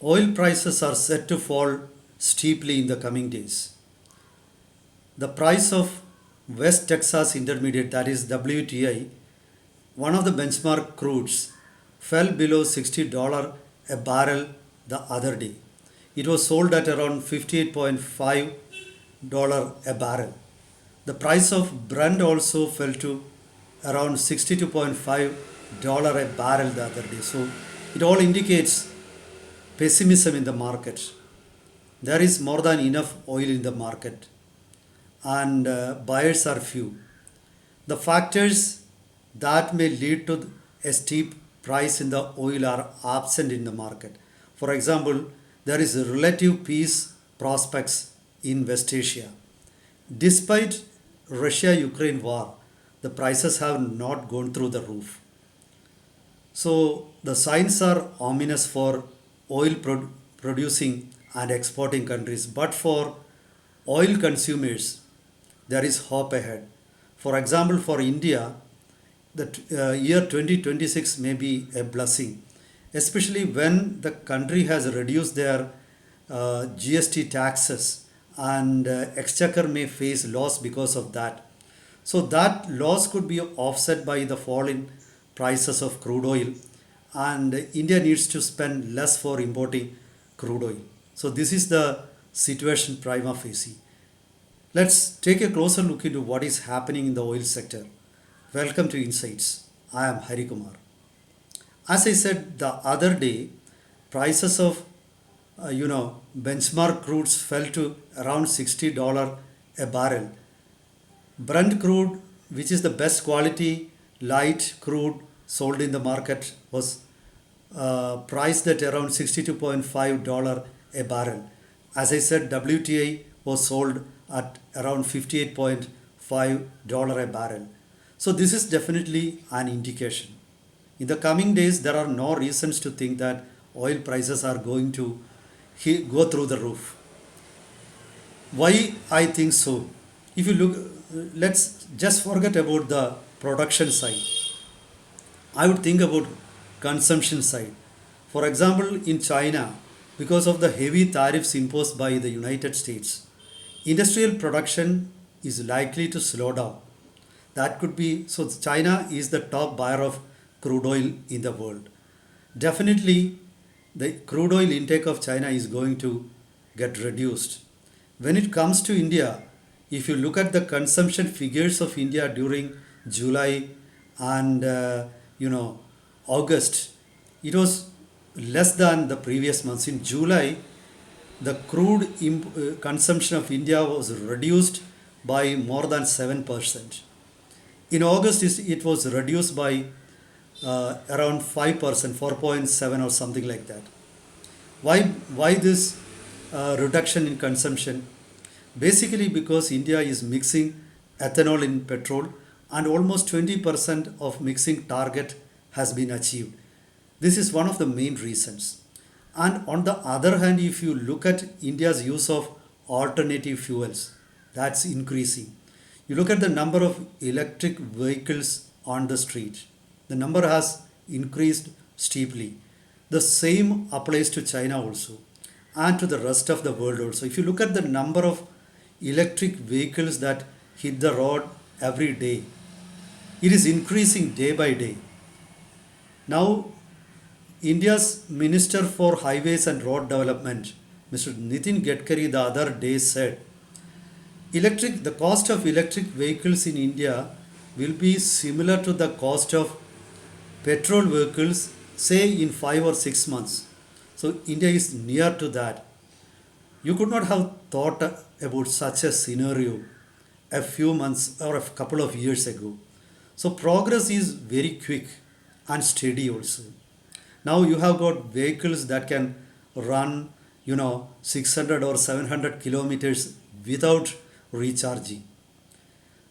Oil prices are set to fall steeply in the coming days. The price of West Texas Intermediate, that is WTI, one of the benchmark crudes, fell below $60 a barrel the other day. It was sold at around $58.5 a barrel. The price of Brent also fell to around $62.5 a barrel the other day. So it all indicates pessimism in the market. There is more than enough oil in the market and buyers are few. The factors that may lead to a steep price in the oil are absent in the market. For example, there is a relative peace prospects in West Asia. Despite Russia-Ukraine war, the prices have not gone through the roof. So the signs are ominous for producing and exporting countries, but for oil consumers, there is hope ahead. For example, for India, the year 2026 may be a blessing, especially when the country has reduced their GST taxes and exchequer may face loss because of that. So that loss could be offset by the fall in prices of crude oil, and India needs to spend less for importing crude oil. So this is the situation prima facie. Let's take a closer look into what is happening in the oil sector. Welcome to Insights. I am Hari Kumar. As I said the other day, prices of benchmark crudes fell to around $60 a barrel. Brent crude, which is the best quality light crude sold in the market, was priced at around $62.5 a barrel. As I said, WTI was sold at around $58.5 a barrel. So this is definitely an indication. In the coming days, there are no reasons to think that oil prices are going to go through the roof. Why I think so? If you look, let's just forget about the production side. I would think about consumption side. For example, in China, because of the heavy tariffs imposed by the United States, industrial production is likely to slow down. That could be, so China is the top buyer of crude oil in the world. Definitely, the crude oil intake of China is going to get reduced. When it comes to India, if you look at the consumption figures of India during July and August, it was less than the previous months. In July, the consumption of India was reduced by more than 7%. In August, it was reduced by around 5%, 4.7 or something like that. Why this reduction in consumption? Basically because India is mixing ethanol in petrol and almost 20% of mixing target has been achieved. This is one of the main reasons. And on the other hand, if you look at India's use of alternative fuels, that's increasing. You look at the number of electric vehicles on the street, the number has increased steeply. The same applies to China also and to the rest of the world also. If you look at the number of electric vehicles that hit the road every day, it is increasing day by day. Now, India's Minister for Highways and Road Development, Mr. Nitin Gadkari, the other day said, the cost of electric vehicles in India will be similar to the cost of petrol vehicles, say in 5 or 6 months. So India is near to that. You could not have thought about such a scenario a few months or a couple of years ago. So progress is very quick and steady also. Now you have got vehicles that can run 600 or 700 kilometers without recharging.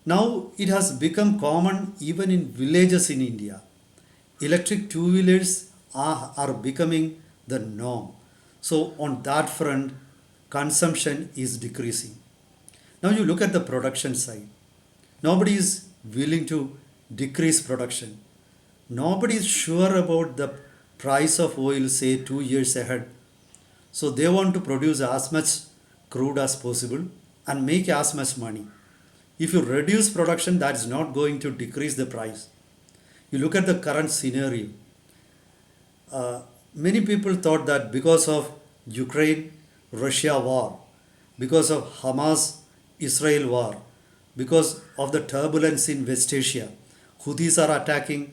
Now it has become common even in villages in India. Electric two-wheelers are becoming the norm. So on that front, consumption is decreasing. Now you look at the production side. Nobody is willing to decrease production. Nobody is sure about the price of oil, say 2 years ahead. So they want to produce as much crude as possible and make as much money. If you reduce production, that is not going to decrease the price. You look at the current scenario. Many people thought that because of Ukraine Russia war, because of Hamas Israel war, because of the turbulence in West Asia, Houthis are attacking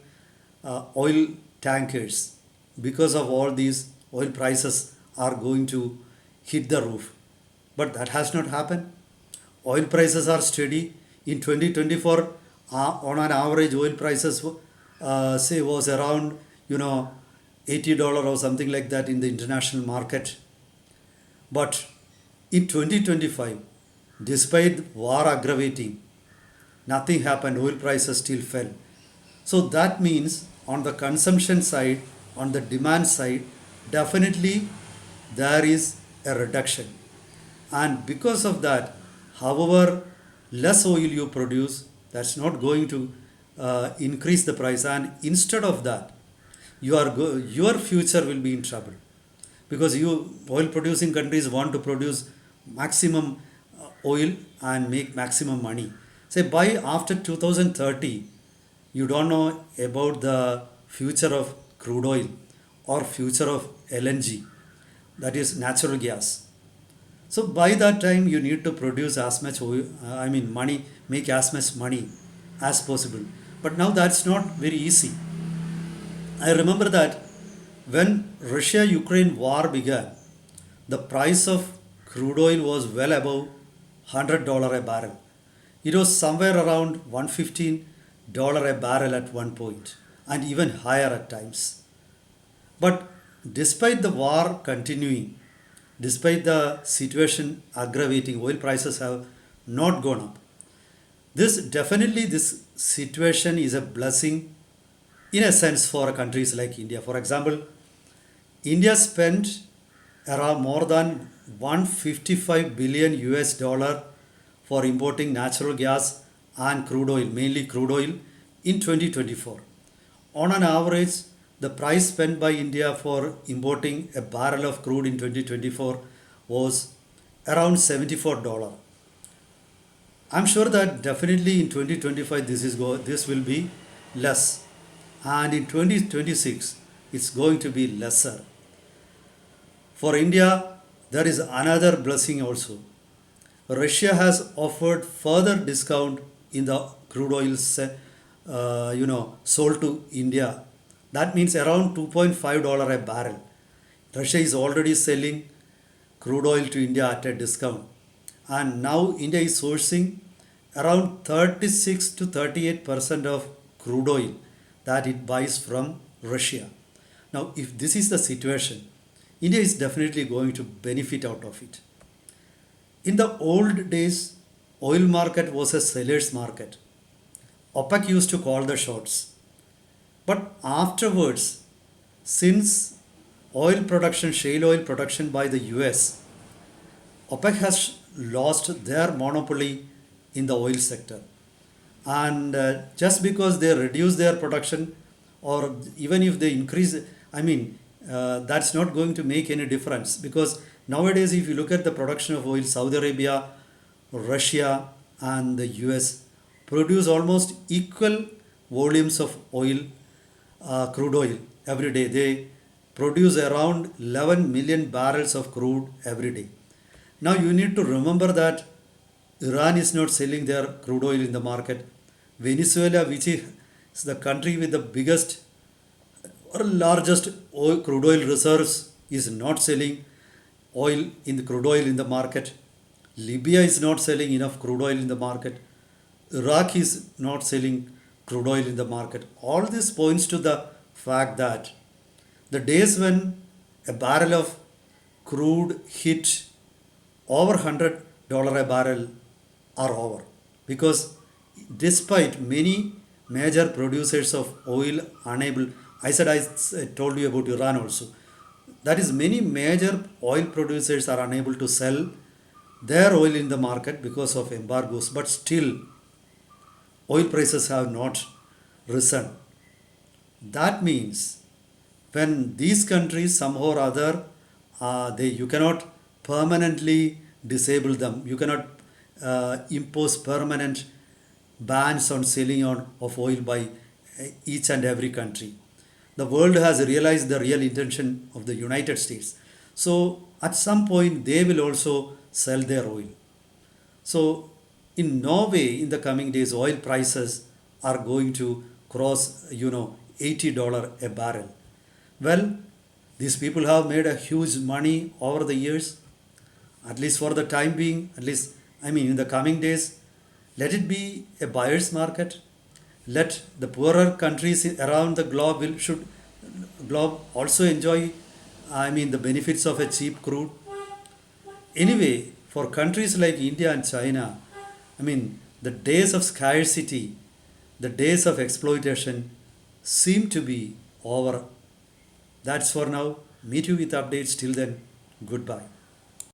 oil tankers. Because of all these, oil prices are going to hit the roof. But that has not happened. Oil prices are steady. In 2024, on an average, oil prices say was around $80 or something like that in the international market. But in 2025, despite war aggravating, nothing happened. Oil prices still fell. So that means on the consumption side, on the demand side, definitely there is a reduction. And because of that, however less oil you produce, that's not going to increase the price. And instead of that, your future will be in trouble, because oil producing countries want to produce maximum oil and make maximum money. Say by after 2030, you don't know about the future of crude oil or future of LNG, that is natural gas. So by that time, you need to produce as much oil, money, make as much money as possible. But now that's not very easy. I remember that when Russia Ukraine war began, the price of crude oil was well above $100 a barrel. It was somewhere around $115 a barrel at one point, and even higher at times. But despite the war continuing, despite the situation aggravating, oil prices have not gone up. This situation is a blessing in a sense for countries like India. For example, India spent around more than 155 billion US dollar for importing natural gas and crude oil, mainly crude oil, in 2024. On an average, the price spent by India for importing a barrel of crude in 2024 was around $74. I'm sure that definitely in 2025 this will be less, and in 2026 it's going to be lesser. For India, there is another blessing also. Russia has offered further discount in the crude oil sold to India. That means around $2.5 a barrel. Russia is already selling crude oil to India at a discount. And now India is sourcing around 36 to 38% of crude oil that it buys from Russia. Now, if this is the situation, India is definitely going to benefit out of it. In the old days, oil market was a seller's market. OPEC used to call the shots. But afterwards, since shale oil production by the US, OPEC has lost their monopoly in the oil sector. And just because they reduce their production, or even if they increase, that's not going to make any difference, because nowadays, if you look at the production of oil, Saudi Arabia, Russia, and the US produce almost equal volumes of oil, crude oil every day. They produce around 11 million barrels of crude every day. Now you need to remember that Iran is not selling their crude oil in the market. Venezuela, which is the country with the biggest or largest crude oil reserves, is not selling crude oil in the market. Libya is not selling enough crude oil in the market. Iraq is not selling crude oil in the market. All this points to the fact that the days when a barrel of crude hit over $100 a barrel are over, because despite many major producers of oil unable, I told you about Iran also, that is, many major oil producers are unable to sell their oil in the market because of embargoes, but still oil prices have not risen. That means when these countries somehow or other You cannot permanently disable them. You cannot impose permanent bans on selling of oil by each and every country. The world has realized the real intention of the United States. So at some point they will also sell their oil. So in Norway in the coming days oil prices are going to cross $80 a barrel. Well, these people have made a huge money over the years, at least for the time being, at least, I mean, in the coming days, let it be a buyer's market. Let the poorer countries around the globe also enjoy, I mean, the benefits of a cheap crude. Anyway, for countries like India and China, I mean, the days of scarcity, the days of exploitation seem to be over. That's for now. Meet you with updates. Till then, goodbye.